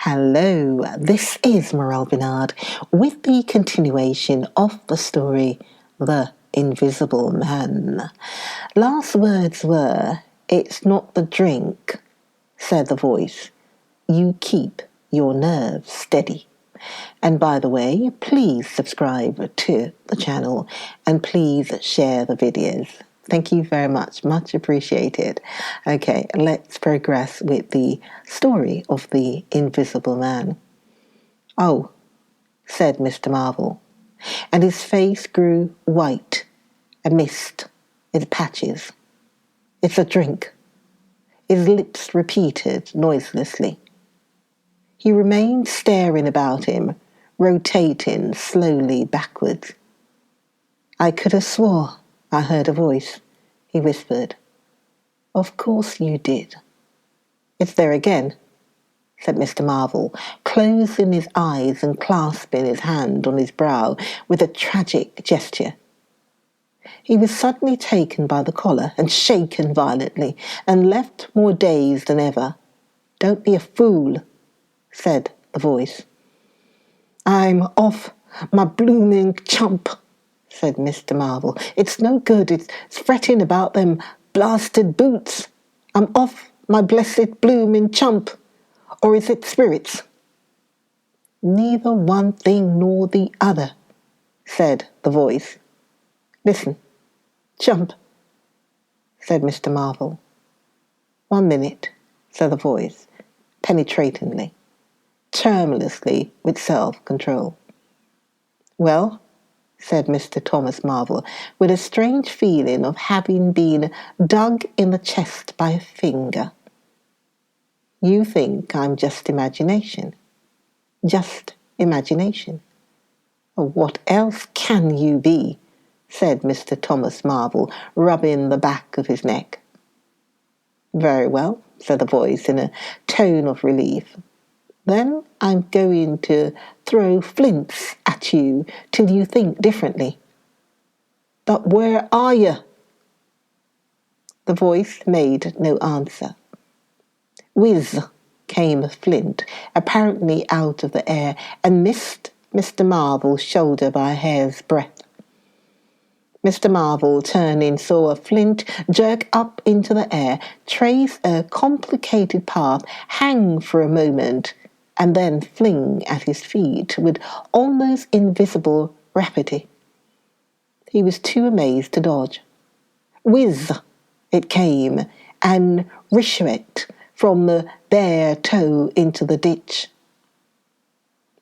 Hello, this is Morel Benard with the continuation of the story, The Invisible Man. Last words were, "It's not the drink," said the voice. "You keep your nerves steady." And by the way, please subscribe to the channel and please share the videos. Thank you very much. Much appreciated. Okay, let's progress with the story of the Invisible Man. "Oh," said Mr. Marvel, and his face grew white, a mist with patches. "It's a drink." His lips repeated noiselessly. He remained staring about him, rotating slowly backwards. "I could have swore I heard a voice," he whispered. "Of course you did." "It's there again," said Mr. Marvel, closing his eyes and clasping his hand on his brow with a tragic gesture. He was suddenly taken by the collar and shaken violently and left more dazed than ever. "Don't be a fool," said the voice. "I'm off my blooming chump," said Mr. Marvel. "It's no good. It's fretting about them blasted boots. I'm off my blessed blooming chump. Or is it spirits?" "Neither one thing nor the other," said the voice. "Listen, chump," said Mr. Marvel. "1 minute," said the voice, penetratingly, tremulously, with self-control. "Well," said Mr. Thomas Marvel, with a strange feeling of having been dug in the chest by a finger. "You think I'm just imagination. Just imagination." "What else can you be?" said Mr. Thomas Marvel, rubbing the back of his neck. "Very well," said the voice in a tone of relief. "Then I'm going to throw flints at you till you think differently." "But where are you?" The voice made no answer. Whiz came a flint, apparently out of the air, and missed Mr. Marvel's shoulder by a hair's breadth. Mr. Marvel, turning, saw a flint jerk up into the air, trace a complicated path, hang for a moment, and then fling at his feet with almost invisible rapidity. He was too amazed to dodge. Whiz it came, and ricocheted from the bare toe into the ditch.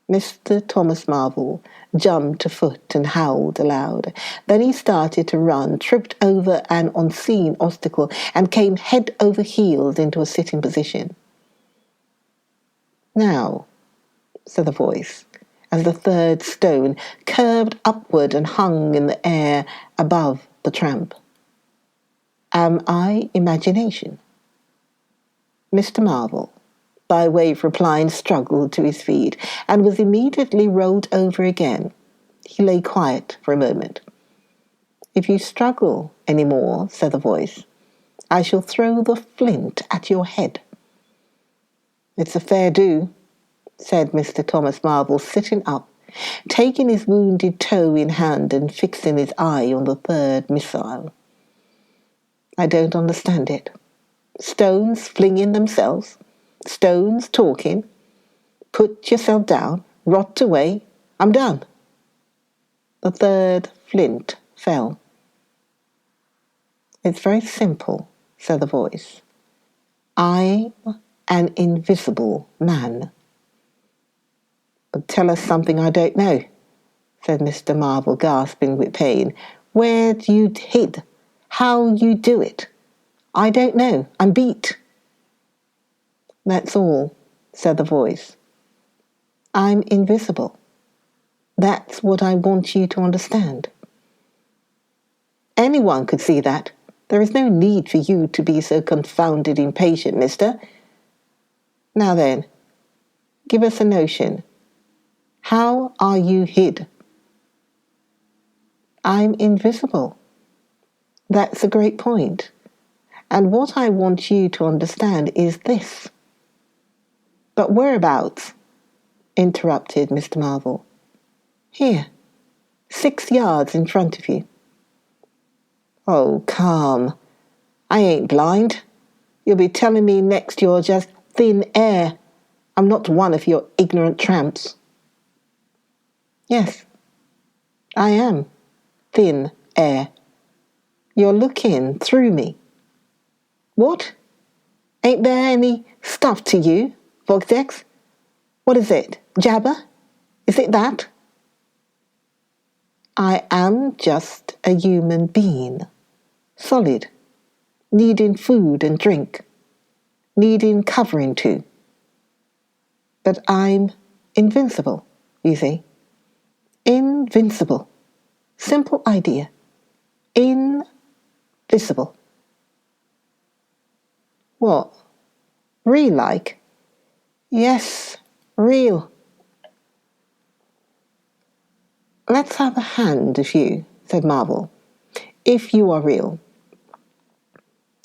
Mr. Thomas Marvel jumped a foot and howled aloud. Then he started to run, tripped over an unseen obstacle, and came head over heels into a sitting position. "Now," said the voice, as the third stone curved upward and hung in the air above the tramp. "Am I imagination?" Mr. Marvel, by way of replying, struggled to his feet and was immediately rolled over again. He lay quiet for a moment. "If you struggle any more," said the voice, "I shall throw the flint at your head." "It's a fair do," said Mr. Thomas Marvel, sitting up, taking his wounded toe in hand and fixing his eye on the third missile. "I don't understand it. Stones flinging themselves, stones talking. Put yourself down, rot away. I'm done." The third flint fell. "It's very simple," said the voice. "I'm an invisible man." "But tell us something I don't know," said Mr. Marvel, gasping with pain. "Where you hid? How you do it? I don't know. I'm beat." "That's all," said the voice. "I'm invisible. That's what I want you to understand." "Anyone could see that. There is no need for you to be so confounded impatient, mister. Now then, give us a notion. How are you hid?" "I'm invisible. That's a great point. And what I want you to understand is this. But whereabouts? Interrupted Mr. Marvel. Here, 6 yards in front of you. Oh, calm. I ain't blind. You'll be telling me next you're just thin air. I'm not one of your ignorant tramps. Yes, I am thin air. You're looking through me. What? Ain't there any stuff to you, Vortex? What is it, jabber? Is it that? I am just a human being, solid, needing food and drink, needing covering too. But I'm invincible, you see. Invincible. Simple idea. Invisible. What? Real like? Yes, real. Let's have a hand if you, said Marvel. If you are real.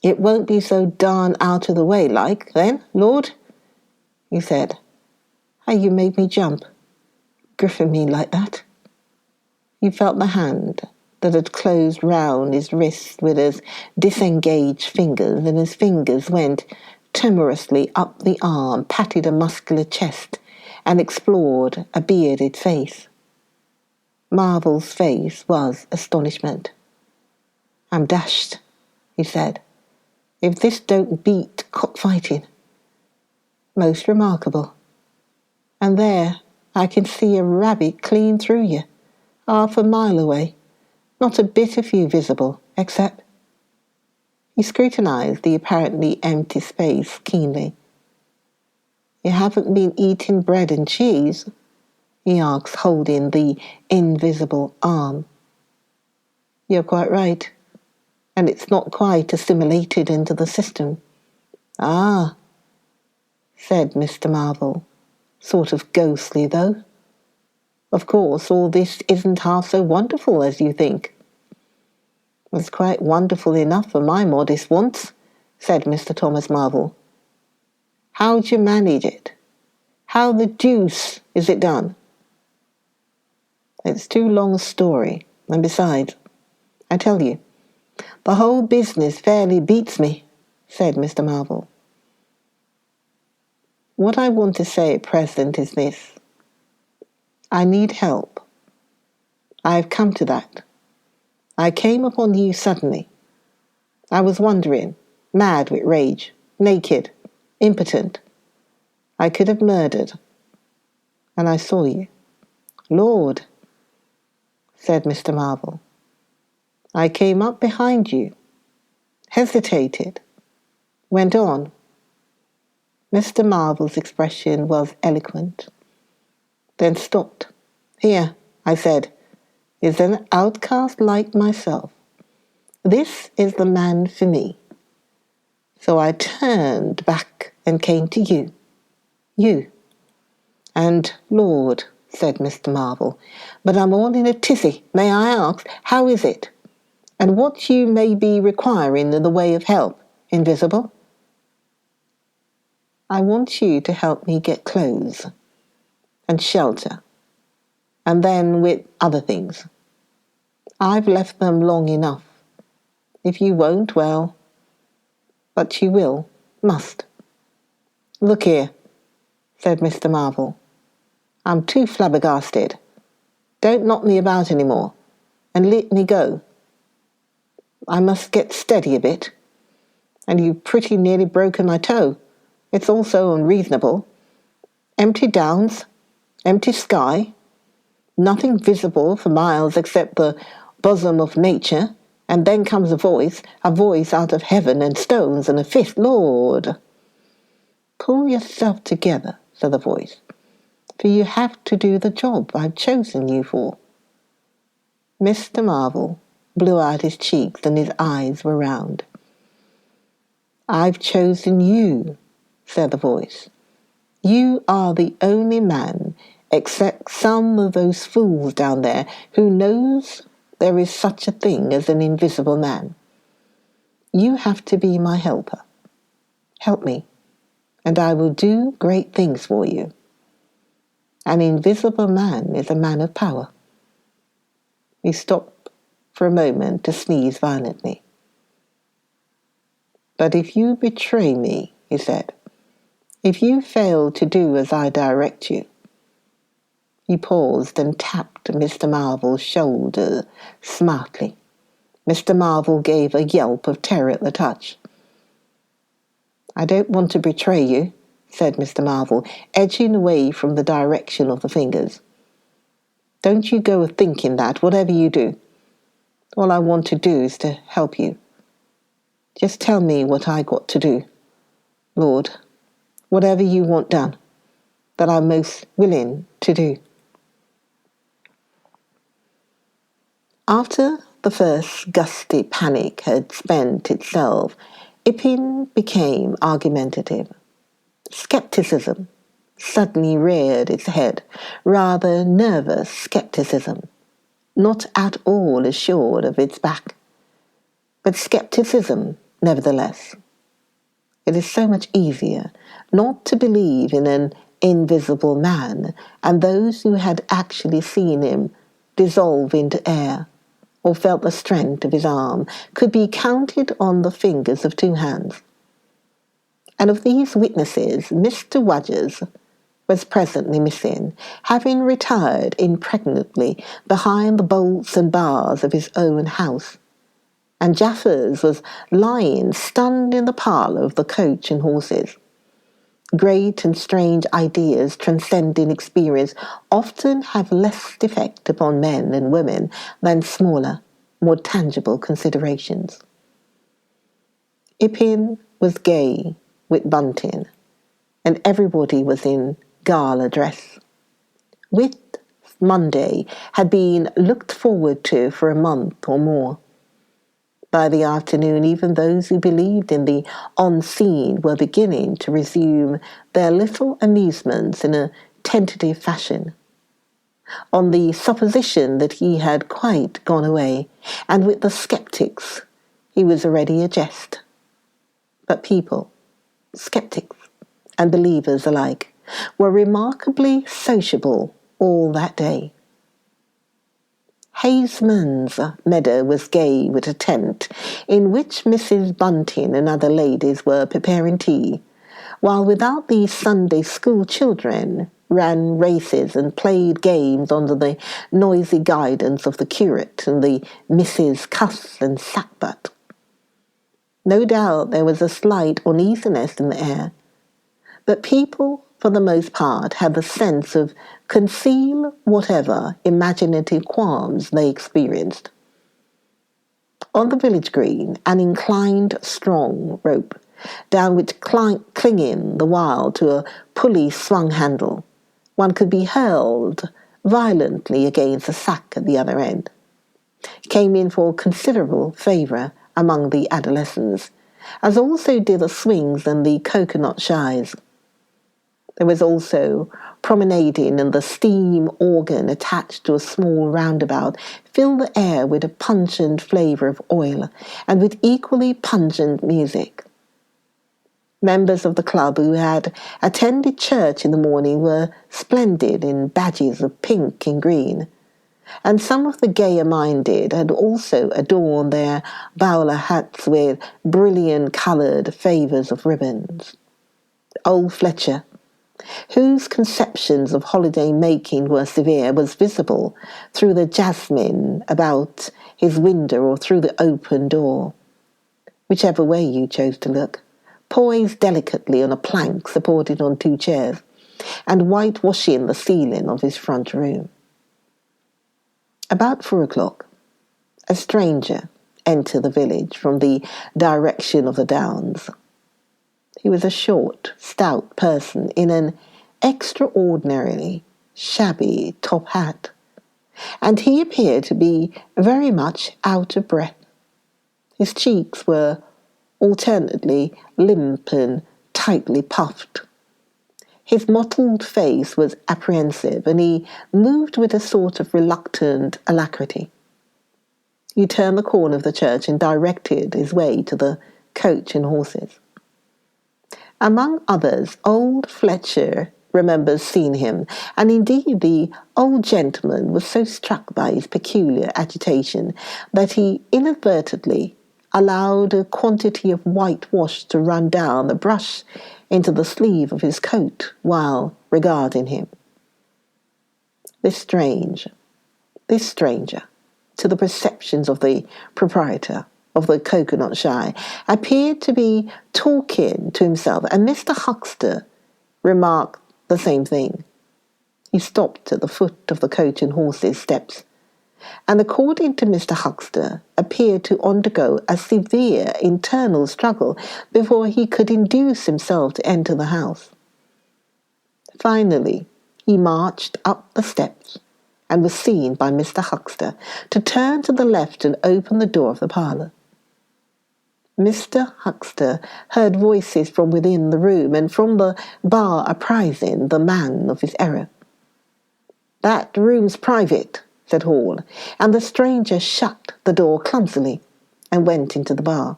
It won't be so darn out of the way like, then, Lord? He said. How you made me jump, gripping me like that. He felt the hand that had closed round his wrist with his disengaged fingers, and his fingers went timorously up the arm, patted a muscular chest, and explored a bearded face. Marvel's face was astonishment. I'm dashed, he said, if this don't beat cockfighting. Most remarkable. And there I can see a rabbit clean through you, half a mile away, not a bit of you visible, except... He scrutinized the apparently empty space keenly. You haven't been eating bread and cheese? He asked, holding the invisible arm. You're quite right, and it's not quite assimilated into the system. Ah, said Mr. Marvel, sort of ghostly though. Of course, all this isn't half so wonderful as you think. It's quite wonderful enough for my modest wants, said Mr. Thomas Marvel. How'd you manage it? How the deuce is it done? It's too long a story, and besides, I tell you, the whole business fairly beats me, said Mr. Marvel. What I want to say at present is this. I need help. I have come to that. I came upon you suddenly. I was wandering, mad with rage, naked, impotent. I could have murdered. And I saw you. Lord, said Mr. Marvel. I came up behind you, hesitated, went on. Mr. Marvel's expression was eloquent, then stopped. Here, I said, is an outcast like myself. This is the man for me. So I turned back and came to you. You. And, Lord, said Mr. Marvel, but I'm all in a tizzy. May I ask, how is it? And what you may be requiring in the way of help, Invisible? I want you to help me get clothes and shelter, and then with other things. I've left them long enough. If you won't, well, but you will, must. Look here, said Mr. Marvel. I'm too flabbergasted. Don't knock me about any more, and let me go. I must get steady a bit, and you've pretty nearly broken my toe. It's all so unreasonable. Empty downs, empty sky, nothing visible for miles except the bosom of nature, and then comes a voice out of heaven and stones and a fist. Lord! Pull yourself together, said the voice, for you have to do the job I've chosen you for. Mr. Marvel blew out his cheeks and his eyes were round. I've chosen you, said the voice. You are the only man, except some of those fools down there, who knows there is such a thing as an invisible man. You have to be my helper. Help me. and I will do great things for you. An invisible man is a man of power. He stopped for a moment to sneeze violently. But if you betray me, he said, if you fail to do as I direct you. He paused and tapped Mr. Marvel's shoulder smartly. Mr. Marvel gave a yelp of terror at the touch. I don't want to betray you, said Mr. Marvel, edging away from the direction of the fingers. Don't you go thinking that, whatever you do. All I want to do is to help you. Just tell me what I got to do. Lord, whatever you want done, that I'm most willing to do. After the first gusty panic had spent itself, Ippin became argumentative. Skepticism suddenly reared its head, rather nervous skepticism, not at all assured of its back, but skepticism nevertheless. It is so much easier not to believe in an invisible man, and those who had actually seen him dissolve into air, or felt the strength of his arm, could be counted on the fingers of two hands. And of these witnesses, Mr. Wadgers was presently missing, having retired impregnably behind the bolts and bars of his own house. And Jaffers was lying stunned in the parlour of the Coach and Horses. Great and strange ideas transcending experience often have less effect upon men and women than smaller, more tangible considerations. Ippin was gay with bunting, and everybody was in gala dress. Whit Monday had been looked forward to for a month or more. By the afternoon, even those who believed in the unseen were beginning to resume their little amusements in a tentative fashion, on the supposition that he had quite gone away, and with the sceptics he was already a jest. But people, sceptics and believers alike, were remarkably sociable all that day. Haysman's meadow was gay with a tent, in which Mrs. Bunting and other ladies were preparing tea, while without the Sunday school children ran races and played games under the noisy guidance of the curate and the Mrs. Cuss and Sackbut. No doubt there was a slight uneasiness in the air, but people, for the most part, had the sense of conceal whatever imaginative qualms they experienced. On the village green, an inclined strong rope, down which clinging the while to a pulley swung handle, one could be hurled violently against a sack at the other end, came in for considerable favour among the adolescents, as also did the swings and the coconut shies. There was also promenading, and the steam organ attached to a small roundabout filled the air with a pungent flavour of oil and with equally pungent music. Members of the club who had attended church in the morning were splendid in badges of pink and green, and some of the gayer-minded had also adorned their bowler hats with brilliant-coloured favours of ribbons. Old Fletcher, whose conceptions of holiday-making were severe, was visible through the jasmine about his window or through the open door, whichever way you chose to look, poised delicately on a plank supported on two chairs, and whitewashing the ceiling of his front room. About 4 o'clock, a stranger entered the village from the direction of the downs. He was a short, stout person in an extraordinarily shabby top hat, and he appeared to be very much out of breath. His cheeks were alternately limp and tightly puffed. His mottled face was apprehensive, and he moved with a sort of reluctant alacrity. He turned the corner of the church and directed his way to the Coach and Horses. Among others, old Fletcher remembers seeing him, and indeed the old gentleman was so struck by his peculiar agitation that he inadvertently allowed a quantity of whitewash to run down the brush into the sleeve of his coat while regarding him. This stranger, to the perceptions of the proprietor of the coconut shy, appeared to be talking to himself, and Mr. Huckster remarked the same thing. He stopped at the foot of the coach and horses' steps, and according to Mr. Huckster, appeared to undergo a severe internal struggle before he could induce himself to enter the house. Finally, he marched up the steps and was seen by Mr. Huckster to turn to the left and open the door of the parlour. Mr. Huckster heard voices from within the room and from the bar apprising the man of his error. "That room's private," said Hall, and the stranger shut the door clumsily and went into the bar.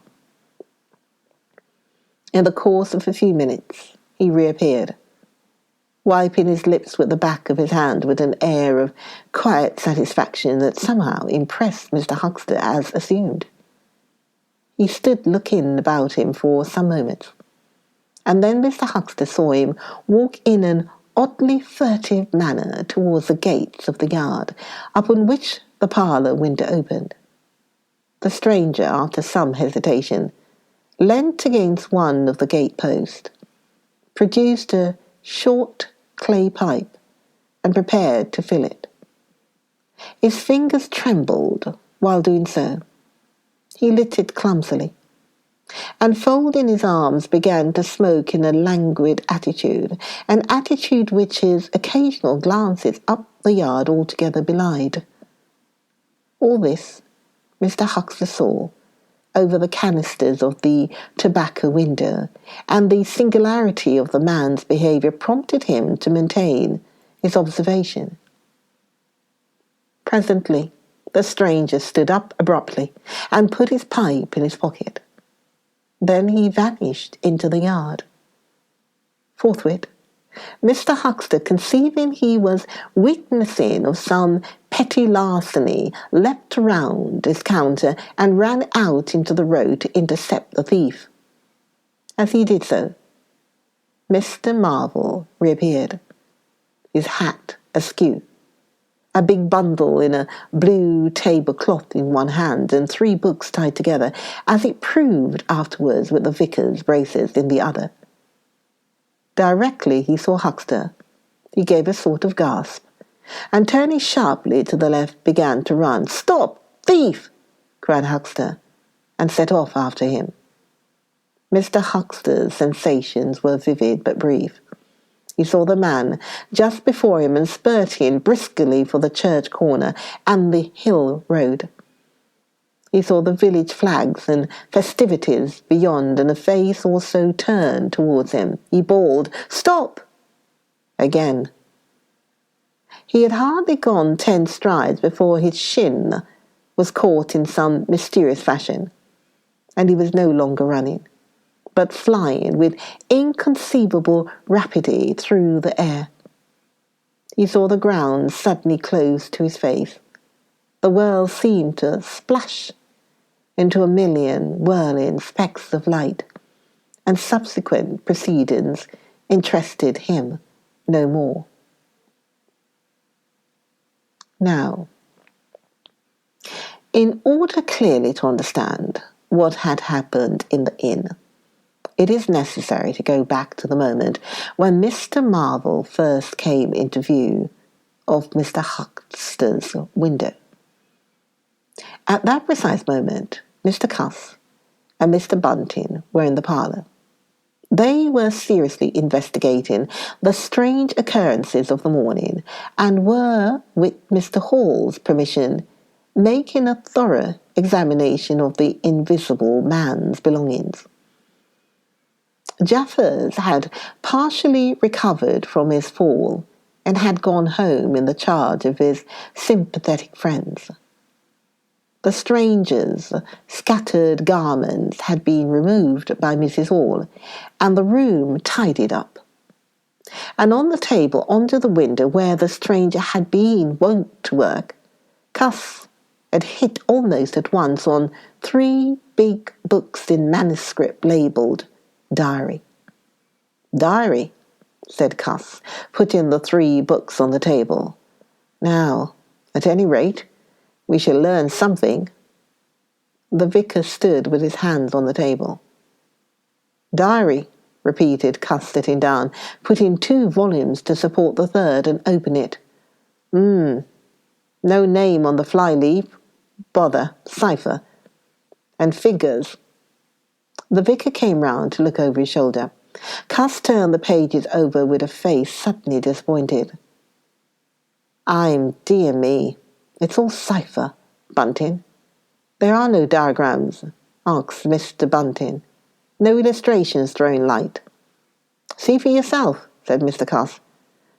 In the course of a few minutes he reappeared, wiping his lips with the back of his hand with an air of quiet satisfaction that somehow impressed Mr. Huckster as assumed. He stood looking about him for some moments, and then Mr. Huckster saw him walk in an oddly furtive manner towards the gates of the yard, upon which the parlour window opened. The stranger, after some hesitation, leant against one of the gate posts, produced a short clay pipe, and prepared to fill it. His fingers trembled while doing so. He lit it clumsily, and folding his arms began to smoke in a languid attitude, an attitude which his occasional glances up the yard altogether belied. All this Mr. Huckster saw over the canisters of the tobacco window, and the singularity of the man's behaviour prompted him to maintain his observation. Presently the stranger stood up abruptly and put his pipe in his pocket. Then he vanished into the yard. Forthwith, Mr. Huckster, conceiving he was witnessing of some petty larceny, leapt round his counter and ran out into the road to intercept the thief. As he did so, Mr. Marvel reappeared, his hat askew, a big bundle in a blue tablecloth in one hand, and 3 books tied together, as it proved afterwards with the vicar's braces in the other. Directly he saw Huckster, he gave a sort of gasp, and turning sharply to the left began to run. "Stop! Thief!" cried Huckster, and set off after him. Mr. Huckster's sensations were vivid but brief. He saw the man just before him and spurting briskly for the church corner and the hill road. He saw the village flags and festivities beyond, and a face also turned towards him. He bawled, "Stop!" again. He had hardly gone 10 strides before his shin was caught in some mysterious fashion, and he was no longer running, but flying with inconceivable rapidity through the air. He saw the ground suddenly close to his face. The world seemed to splash into a million whirling specks of light, and subsequent proceedings interested him no more. Now, in order clearly to understand what had happened in the inn, it is necessary to go back to the moment when Mr. Marvel first came into view of Mr. Huckster's window. At that precise moment, Mr. Cuss and Mr. Bunting were in the parlour. They were seriously investigating the strange occurrences of the morning, and were, with Mr. Hall's permission, making a thorough examination of the invisible man's belongings. Jaffers had partially recovered from his fall and had gone home in the charge of his sympathetic friends. The stranger's scattered garments had been removed by Mrs. Hall, and the room tidied up. And on the table under the window where the stranger had been wont to work, Cuss had hit almost at once on 3 big books in manuscript labelled Diary. Diary, said Cuss, putting the 3 books on the table. Now, at any rate, we shall learn something. The vicar stood with his hands on the table. Diary, repeated Cuss, sitting down, putting 2 volumes to support the 3rd and open it. No name on the flyleaf. Bother. Cipher. And figures. The vicar came round to look over his shoulder. Cuss turned the pages over with a face suddenly disappointed. Dear me, it's all cipher, Bunting. There are no diagrams, asked Mr. Bunting. No illustrations throwing light. See for yourself, said Mr. Cuss.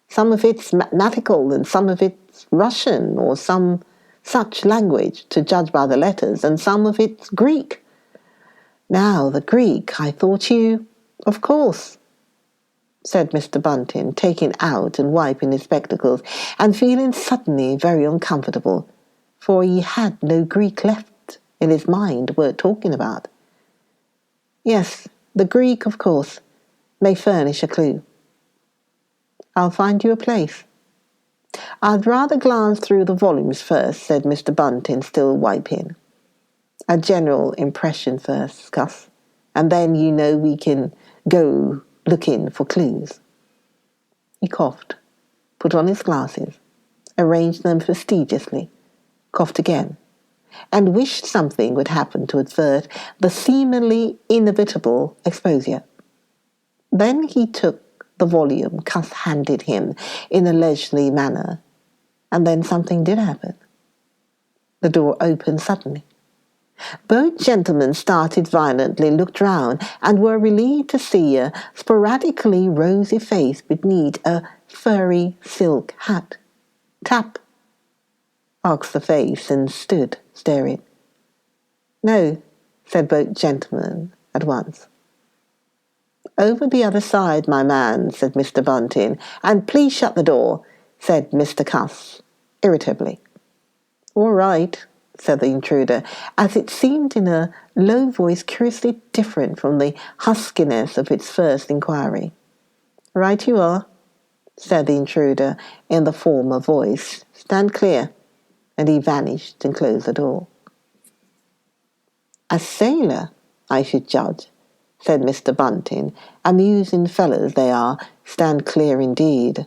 Some of it's mathematical and some of it's Russian or some such language, to judge by the letters, and some of it's Greek. Now, the Greek, I thought you... Of course, said Mr. Bunting, taking out and wiping his spectacles, and feeling suddenly very uncomfortable, for he had no Greek left in his mind worth talking about. Yes, the Greek, of course, may furnish a clue. I'll find you a place. I'd rather glance through the volumes first, said Mr. Bunting, still wiping. A general impression first, Cuss, and then we can go looking for clues. He coughed, put on his glasses, arranged them fastidiously, coughed again, and wished something would happen to avert the seemingly inevitable exposure. Then he took the volume Cuss handed him in a leisurely manner, and then something did happen. The door opened suddenly. Both gentlemen started violently, looked round, and were relieved to see a sporadically rosy face beneath a furry silk hat. Tap, asked the face, and stood staring. No, said both gentlemen at once. Over the other side, my man, said Mr. Bunting, and please shut the door, said Mr. Cuss, irritably. All right, said the intruder, as it seemed in a low voice curiously different from the huskiness of its first inquiry. Right you are, said the intruder in the former voice. Stand clear. And he vanished and closed the door. A sailor, I should judge, said Mr. Bunting. Amusing fellows they are, stand clear indeed.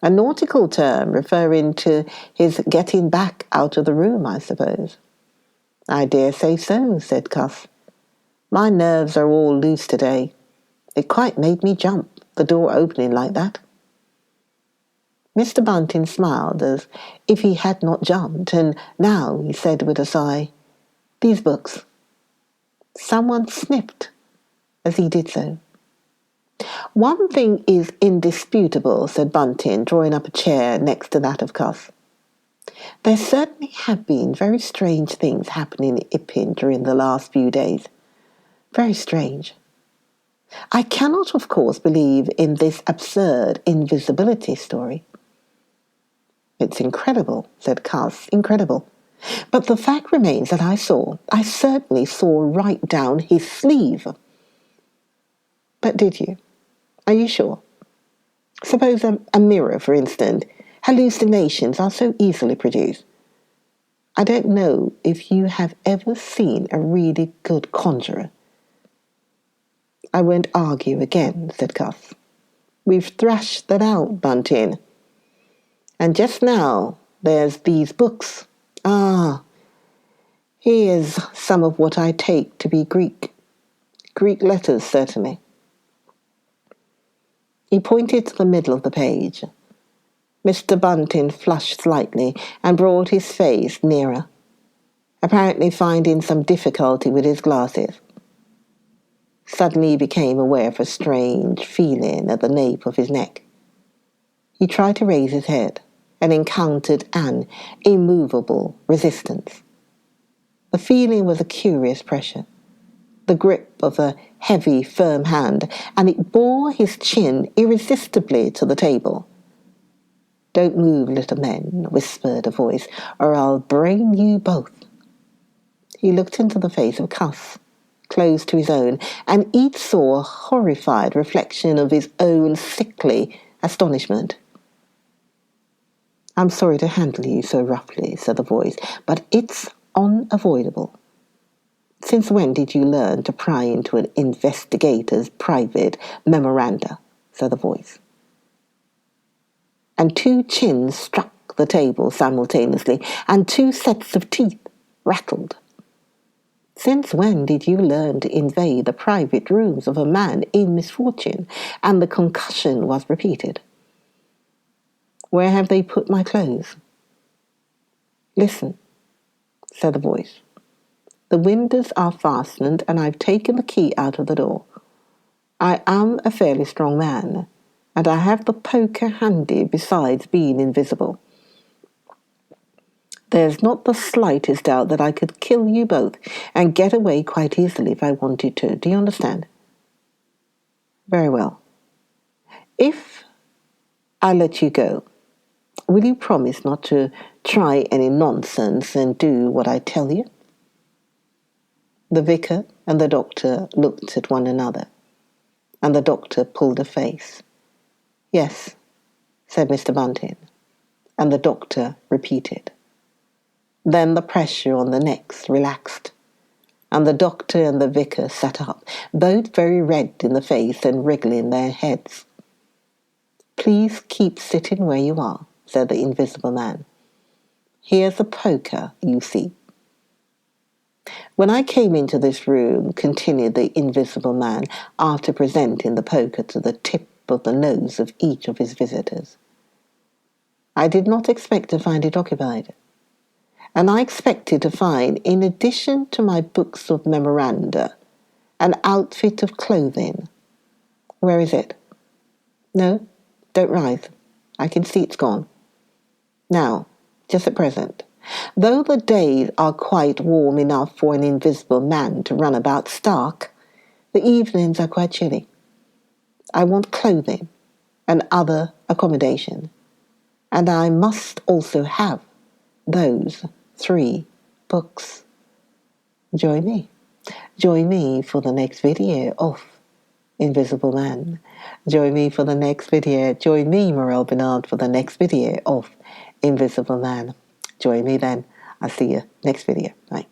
A nautical term referring to his getting back out of the room, I suppose. I dare say so, said Cuss. My nerves are all loose today. It quite made me jump, the door opening like that. Mr. Bunting smiled as if he had not jumped, and now he said with a sigh, These books. Someone snipped as he did so. One thing is indisputable, said Bunting, drawing up a chair next to that of Cuss. There certainly have been very strange things happening in Iping during the last few days. Very strange. I cannot, of course, believe in this absurd invisibility story. It's incredible, said Cuss, incredible. But the fact remains that I certainly saw right down his sleeve. But did you? Are you sure? Suppose a mirror, for instance. Hallucinations are so easily produced. I don't know if you have ever seen a really good conjurer. I won't argue again, said Cuss. We've thrashed that out, Bunting. And just now there's these books. Here's some of what I take to be Greek. Greek letters, certainly. He pointed to the middle of the page. Mr. Bunting flushed slightly and brought his face nearer, apparently finding some difficulty with his glasses. Suddenly he became aware of a strange feeling at the nape of his neck. He tried to raise his head and encountered an immovable resistance. The feeling was a curious pressure, the grip of a heavy, firm hand, and it bore his chin irresistibly to the table. "Don't move, little men," whispered a voice, "or I'll brain you both." He looked into the face of Cuss, close to his own, and each saw a horrified reflection of his own sickly astonishment. "I'm sorry to handle you so roughly," said the voice, "but it's unavoidable. Since when did you learn to pry into an investigator's private memoranda?" said the voice. And two chins struck the table simultaneously, and two sets of teeth rattled. "Since when did you learn to invade the private rooms of a man in misfortune?" And the concussion was repeated. "Where have they put my clothes?" "Listen," said the voice. "The windows are fastened, and I've taken the key out of the door. I am a fairly strong man, and I have the poker handy besides being invisible. There's not the slightest doubt that I could kill you both and get away quite easily if I wanted to. Do you understand?" "Very well. If I let you go, will you promise not to try any nonsense and do what I tell you?" The vicar and the doctor looked at one another, and the doctor pulled a face. "Yes," said Mr. Bunting, and the doctor repeated. Then the pressure on the necks relaxed, and the doctor and the vicar sat up, both very red in the face and wriggling their heads. "Please keep sitting where you are," said the invisible man. "Here's a poker, you see." "When I came into this room," continued the invisible man, after presenting the poker to the tip of the nose of each of his visitors, "I did not expect to find it occupied. And I expected to find, in addition to my books of memoranda, an outfit of clothing. Where is it? No, don't rise. I can see it's gone. Now, just at present, though the days are quite warm enough for an invisible man to run about stark, the evenings are quite chilly. I want clothing and other accommodation, and I must also have those 3 books. Join me. Join me for the next video of Invisible Man. Join me for the next video. Join me, Morel Benard, for the next video of Invisible Man. Join me then. I'll see you next video. Bye.